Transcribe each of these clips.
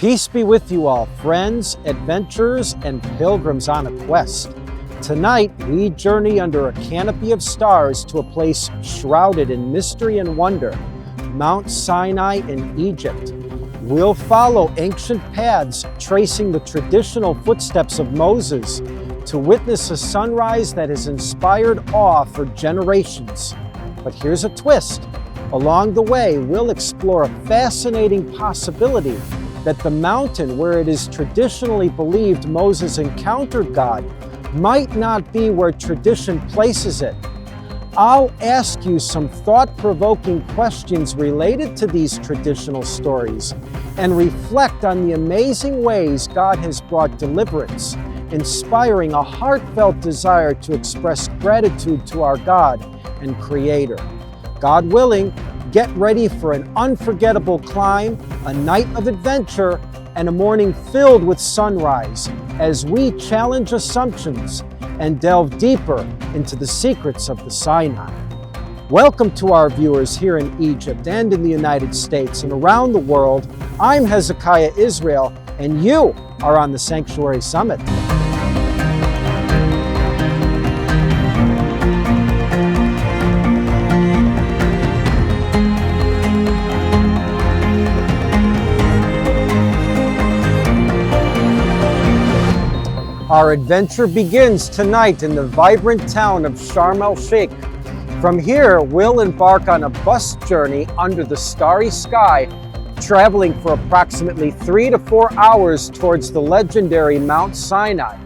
Peace be with you all, friends, adventurers, and pilgrims on a quest. Tonight, we journey under a canopy of stars to a place shrouded in mystery and wonder, Mount Sinai in Egypt. We'll follow ancient paths tracing the traditional footsteps of Moses to witness a sunrise that has inspired awe for generations. But here's a twist. Along the way, we'll explore a fascinating possibility that the mountain where it is traditionally believed Moses encountered God might not be where tradition places it. I'll ask you some thought-provoking questions related to these traditional stories and reflect on the amazing ways God has brought deliverance, inspiring a heartfelt desire to express gratitude to our God and Creator. God willing, get ready for an unforgettable climb, a night of adventure, and a morning filled with sunrise as we challenge assumptions and delve deeper into the secrets of the Sinai. Welcome to our viewers here in Egypt and in the United States and around the world. I'm Hezekiah Israel, and you are on the Sanctuary Summit. Our adventure begins tonight in the vibrant town of Sharm el-Sheikh. From here, we'll embark on a bus journey under the starry sky, traveling for approximately 3 to 4 hours towards the legendary Mount Sinai.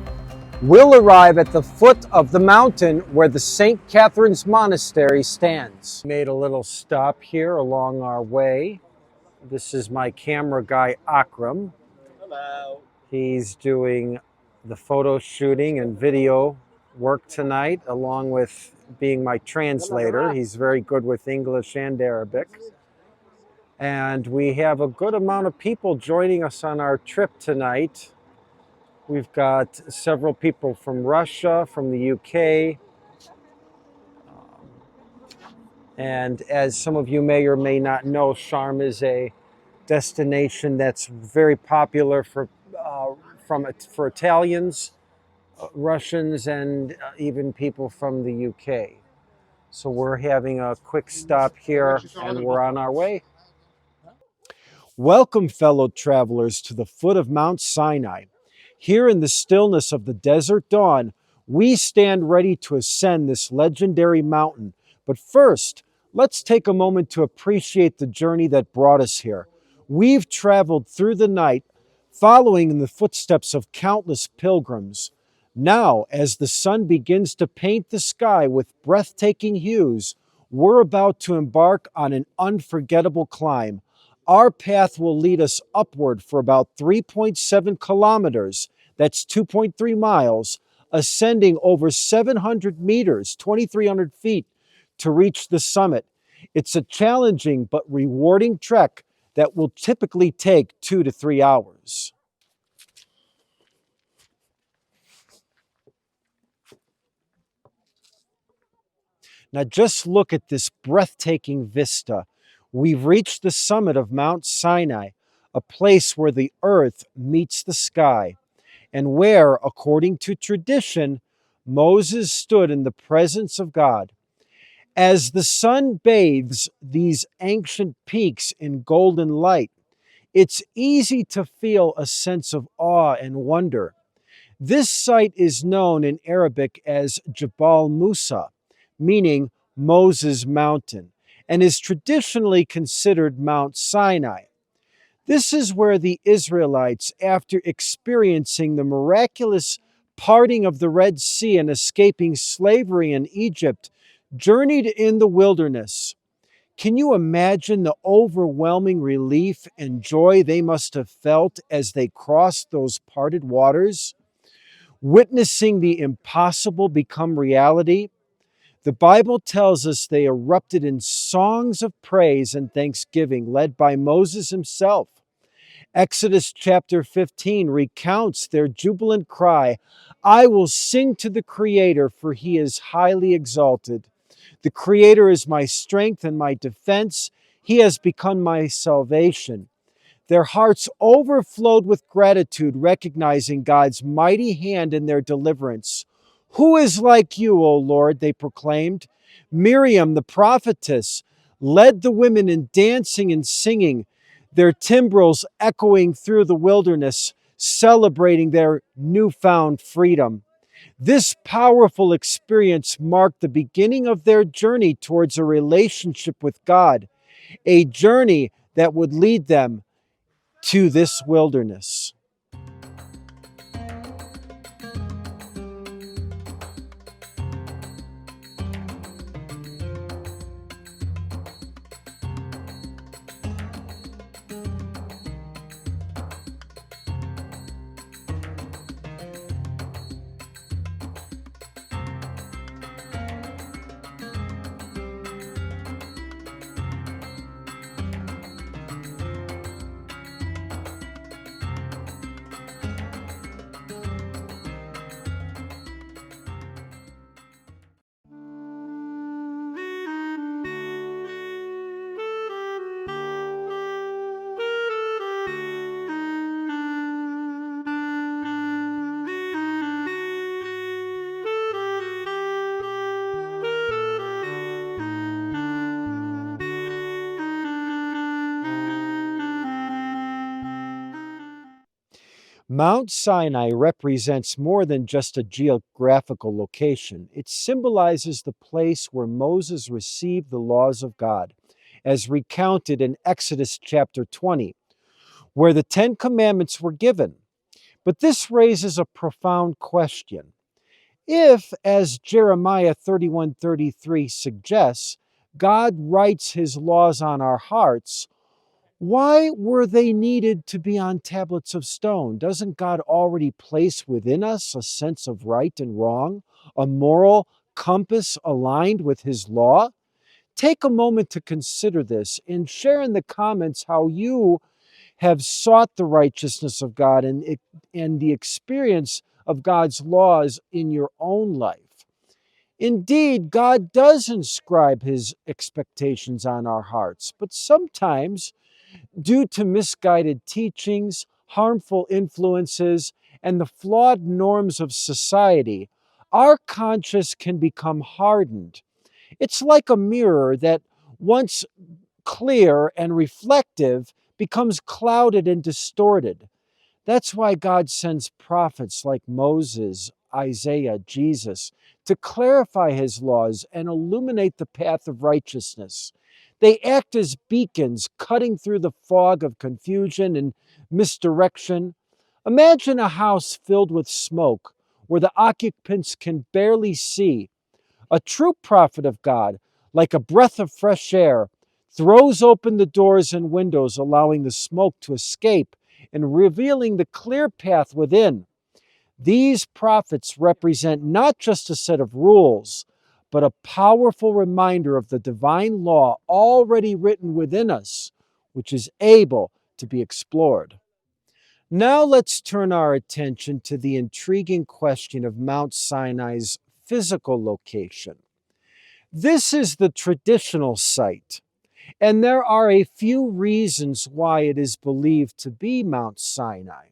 We'll arrive at the foot of the mountain where the St. Catherine's Monastery stands. Made a little stop here along our way. This is my camera guy, Akram. Hello. He's doing the photo shooting and video work tonight, along with being my translator. He's very good with English and Arabic. And we have a good amount of people joining us on our trip tonight. We've got several people from Russia, from the UK. And as some of you may or may not know, Sharm is a destination that's very popular for Italians, Russians, and even people from the UK. So we're having a quick stop here and we're on our way. Welcome, fellow travelers, to the foot of Mount Sinai. Here in the stillness of the desert dawn, we stand ready to ascend this legendary mountain. But first, let's take a moment to appreciate the journey that brought us here. We've traveled through the night, following in the footsteps of countless pilgrims. Now, as the sun begins to paint the sky with breathtaking hues, we're about to embark on an unforgettable climb. Our path will lead us upward for about 3.7 kilometers, that's 2.3 miles, ascending over 700 meters, 2,300 feet, to reach the summit. It's a challenging but rewarding trek that will typically take 2 to 3 hours. Now just look at this breathtaking vista. We've reached the summit of Mount Sinai, a place where the earth meets the sky, and where, according to tradition, Moses stood in the presence of God. As the sun bathes these ancient peaks in golden light, it's easy to feel a sense of awe and wonder. This site is known in Arabic as Jabal Musa, meaning Moses' mountain, and is traditionally considered Mount Sinai. This is where the Israelites, after experiencing the miraculous parting of the Red Sea and escaping slavery in Egypt, journeyed in the wilderness. Can you imagine the overwhelming relief and joy they must have felt as they crossed those parted waters? Witnessing the impossible become reality? The Bible tells us they erupted in songs of praise and thanksgiving led by Moses himself. Exodus chapter 15 recounts their jubilant cry, "I will sing to the Creator, for he is highly exalted. The Creator is my strength and my defense. He has become my salvation." Their hearts overflowed with gratitude, recognizing God's mighty hand in their deliverance. "Who is like you, O Lord?" they proclaimed. Miriam, the prophetess, led the women in dancing and singing, their timbrels echoing through the wilderness, celebrating their newfound freedom. This powerful experience marked the beginning of their journey towards a relationship with God, a journey that would lead them to this wilderness. Mount Sinai represents more than just a geographical location. It symbolizes the place where Moses received the laws of God, as recounted in Exodus chapter 20, where the Ten Commandments were given. But this raises a profound question. If, as Jeremiah 31:33 suggests, God writes his laws on our hearts, why were they needed to be on tablets of stone? Doesn't God already place within us a sense of right and wrong, a moral compass aligned with his law? Take a moment to consider this and share in the comments how you have sought the righteousness of God and the experience of God's laws in your own life. Indeed, God does inscribe his expectations on our hearts, but sometimes, due to misguided teachings, harmful influences, and the flawed norms of society, our conscience can become hardened. It's like a mirror that, once clear and reflective, becomes clouded and distorted. That's why God sends prophets like Moses, Isaiah, Jesus to clarify his laws and illuminate the path of righteousness. They act as beacons, cutting through the fog of confusion and misdirection. Imagine a house filled with smoke where the occupants can barely see. A true prophet of God, like a breath of fresh air, throws open the doors and windows, allowing the smoke to escape and revealing the clear path within. These prophets represent not just a set of rules, but a powerful reminder of the divine law already written within us, which is able to be explored. Now let's turn our attention to the intriguing question of Mount Sinai's physical location. This is the traditional site, and there are a few reasons why it is believed to be Mount Sinai.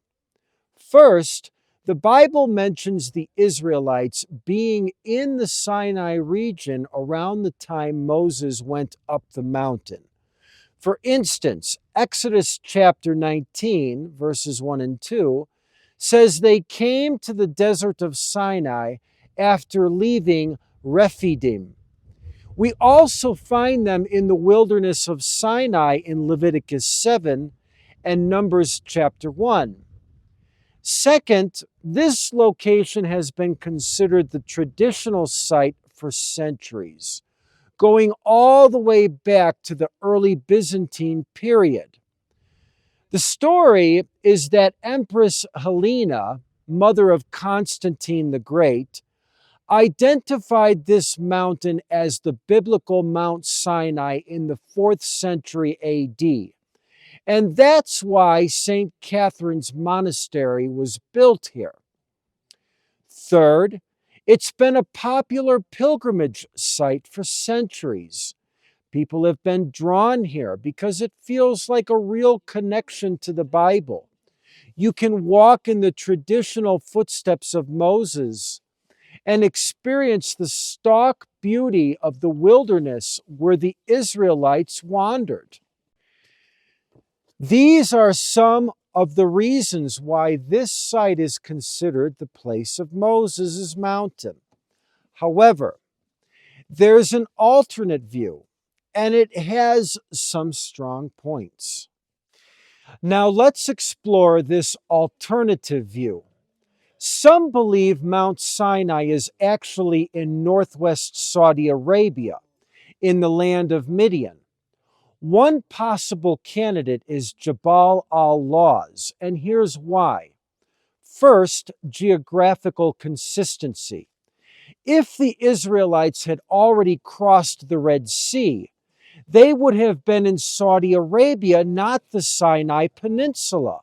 First, the Bible mentions the Israelites being in the Sinai region around the time Moses went up the mountain. For instance, Exodus chapter 19, verses 1 and 2, says they came to the desert of Sinai after leaving Rephidim. We also find them in the wilderness of Sinai in Leviticus 7 and Numbers chapter 1. Second, this location has been considered the traditional site for centuries, going all the way back to the early Byzantine period. The story is that Empress Helena, mother of Constantine the Great, identified this mountain as the biblical Mount Sinai in the 4th century AD. And that's why St. Catherine's Monastery was built here. Third, it's been a popular pilgrimage site for centuries. People have been drawn here because it feels like a real connection to the Bible. You can walk in the traditional footsteps of Moses and experience the stark beauty of the wilderness where the Israelites wandered. These are some of the reasons why this site is considered the place of Moses' mountain. However, there's an alternate view, and it has some strong points. Now let's explore this alternative view. Some believe Mount Sinai is actually in northwest Saudi Arabia, in the land of Midian. One possible candidate is Jabal al-Lawz, and here's why. First, geographical consistency. If the Israelites had already crossed the Red Sea, they would have been in Saudi Arabia, not the Sinai Peninsula.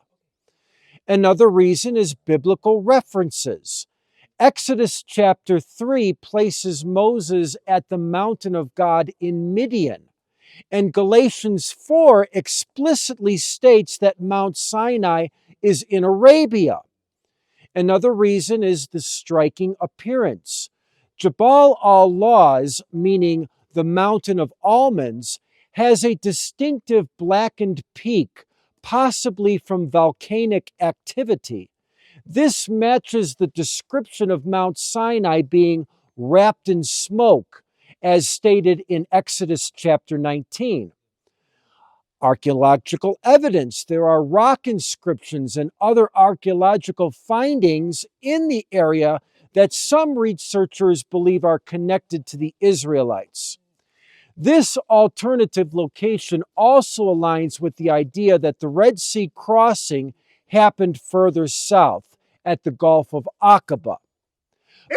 Another reason is biblical references. Exodus chapter 3 places Moses at the mountain of God in Midian, and Galatians 4 explicitly states that Mount Sinai is in Arabia. Another reason is the striking appearance. Jabal al-Lawz, meaning the mountain of almonds, has a distinctive blackened peak, possibly from volcanic activity. This matches the description of Mount Sinai being wrapped in smoke, as stated in Exodus chapter 19. Archaeological evidence. There are rock inscriptions and other archaeological findings in the area that some researchers believe are connected to the Israelites. This alternative location also aligns with the idea that the Red Sea crossing happened further south at the Gulf of Aqaba.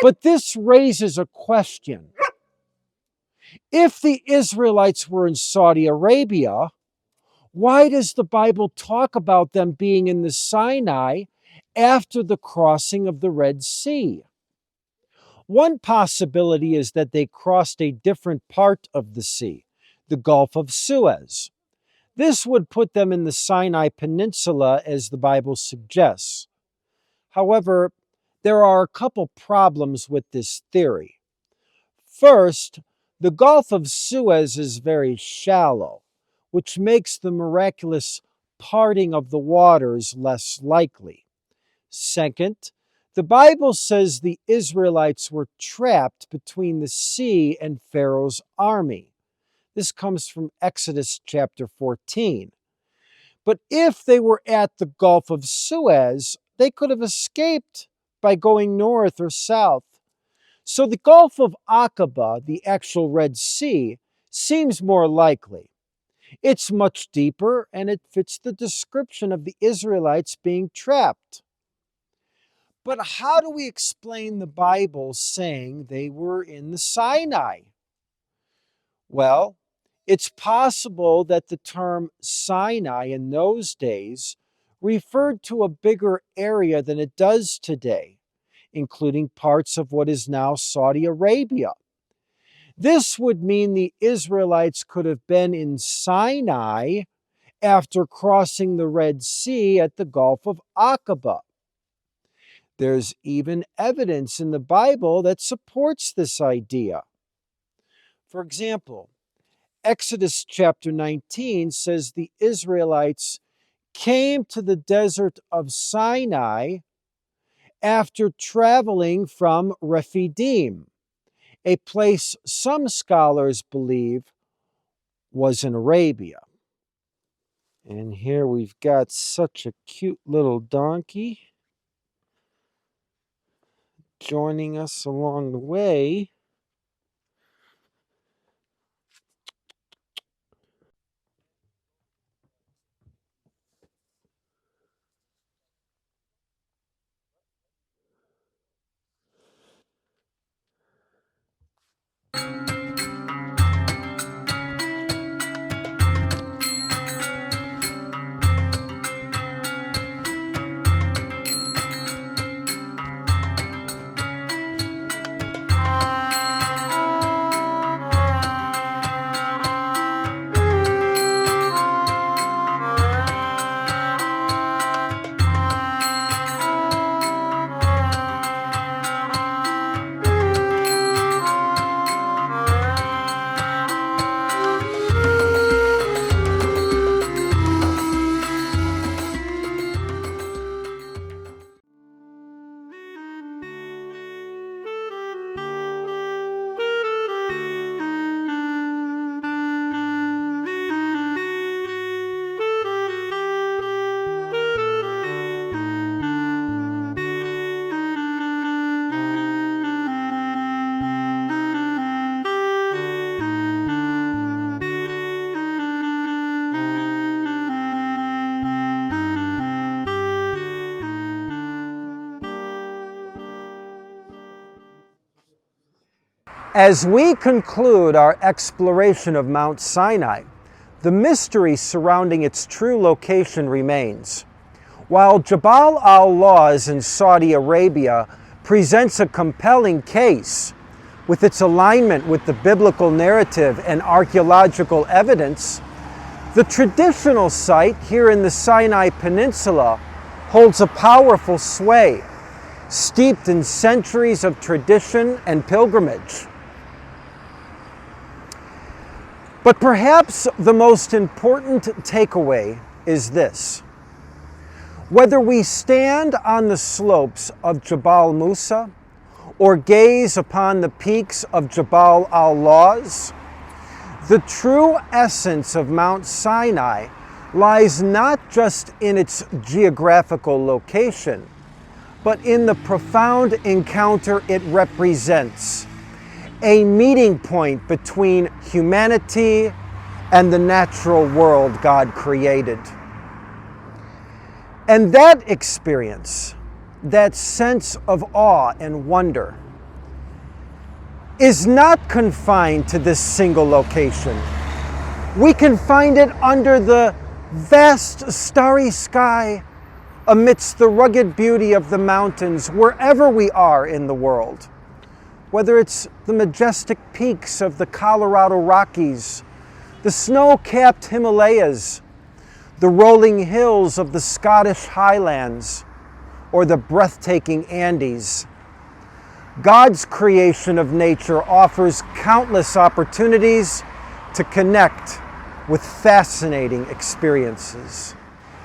But this raises a question. If the Israelites were in Saudi Arabia, why does the Bible talk about them being in the Sinai after the crossing of the Red Sea? One possibility is that they crossed a different part of the sea, the Gulf of Suez. This would put them in the Sinai Peninsula, as the Bible suggests. However, there are a couple problems with this theory. First, the Gulf of Suez is very shallow, which makes the miraculous parting of the waters less likely. Second, the Bible says the Israelites were trapped between the sea and Pharaoh's army. This comes from Exodus chapter 14. But if they were at the Gulf of Suez, they could have escaped by going north or south. So the Gulf of Aqaba, the actual Red Sea, seems more likely. It's much deeper, and it fits the description of the Israelites being trapped. But how do we explain the Bible saying they were in the Sinai? Well, it's possible that the term Sinai in those days referred to a bigger area than it does today, including parts of what is now Saudi Arabia. This would mean the Israelites could have been in Sinai after crossing the Red Sea at the Gulf of Aqaba. There's even evidence in the Bible that supports this idea. For example, Exodus chapter 19 says the Israelites came to the desert of Sinai after traveling from Rephidim, a place some scholars believe was in Arabia. And here we've got such a cute little donkey joining us along the way. As we conclude our exploration of Mount Sinai, the mystery surrounding its true location remains. While Jabal al-Lawz in Saudi Arabia presents a compelling case with its alignment with the biblical narrative and archaeological evidence, the traditional site here in the Sinai Peninsula holds a powerful sway, steeped in centuries of tradition and pilgrimage. But perhaps the most important takeaway is this. Whether we stand on the slopes of Jabal Musa or gaze upon the peaks of Jabal al-Lawz, the true essence of Mount Sinai lies not just in its geographical location, but in the profound encounter it represents, a meeting point between humanity and the natural world God created. And that experience, that sense of awe and wonder, is not confined to this single location. We can find it under the vast starry sky, amidst the rugged beauty of the mountains, wherever we are in the world. Whether it's the majestic peaks of the Colorado Rockies, the snow-capped Himalayas, the rolling hills of the Scottish Highlands, or the breathtaking Andes. God's creation of nature offers countless opportunities to connect with fascinating experiences.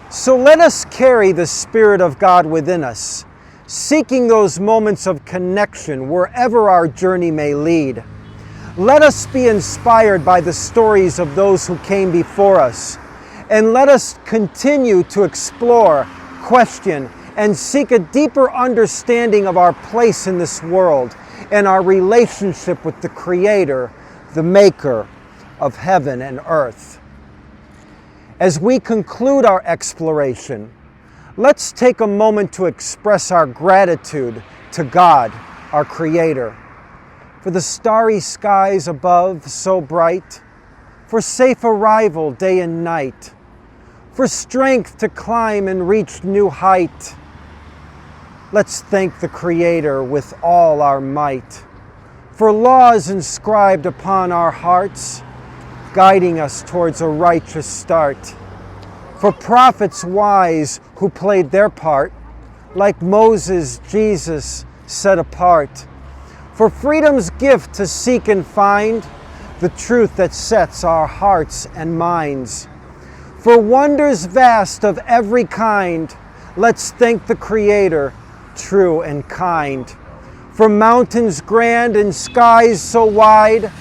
So let us carry the Spirit of God within us, seeking those moments of connection wherever our journey may lead. Let us be inspired by the stories of those who came before us, and let us continue to explore, question, and seek a deeper understanding of our place in this world and our relationship with the Creator, the Maker of heaven and earth. As we conclude our exploration, let's take a moment to express our gratitude to God, our Creator, for the starry skies above so bright, for safe arrival day and night, for strength to climb and reach new height. Let's thank the Creator with all our might, for laws inscribed upon our hearts, guiding us towards a righteous start, for prophets wise who played their part, like Moses, Jesus, set apart, for freedom's gift to seek and find the truth that sets our hearts and minds. For wonders vast of every kind, let's thank the Creator, true and kind. For mountains grand and skies so wide,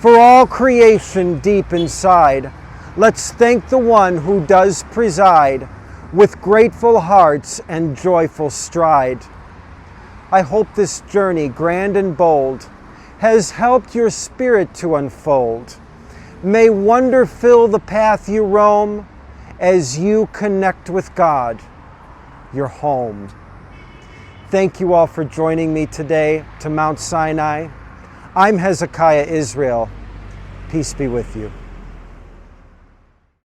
for all creation deep inside, let's thank the One who does preside, with grateful hearts and joyful stride. I hope this journey, grand and bold, has helped your spirit to unfold. May wonder fill the path you roam as you connect with God, your home. Thank you all for joining me today to Mount Sinai. I'm Hezekiah Israel. Peace be with you.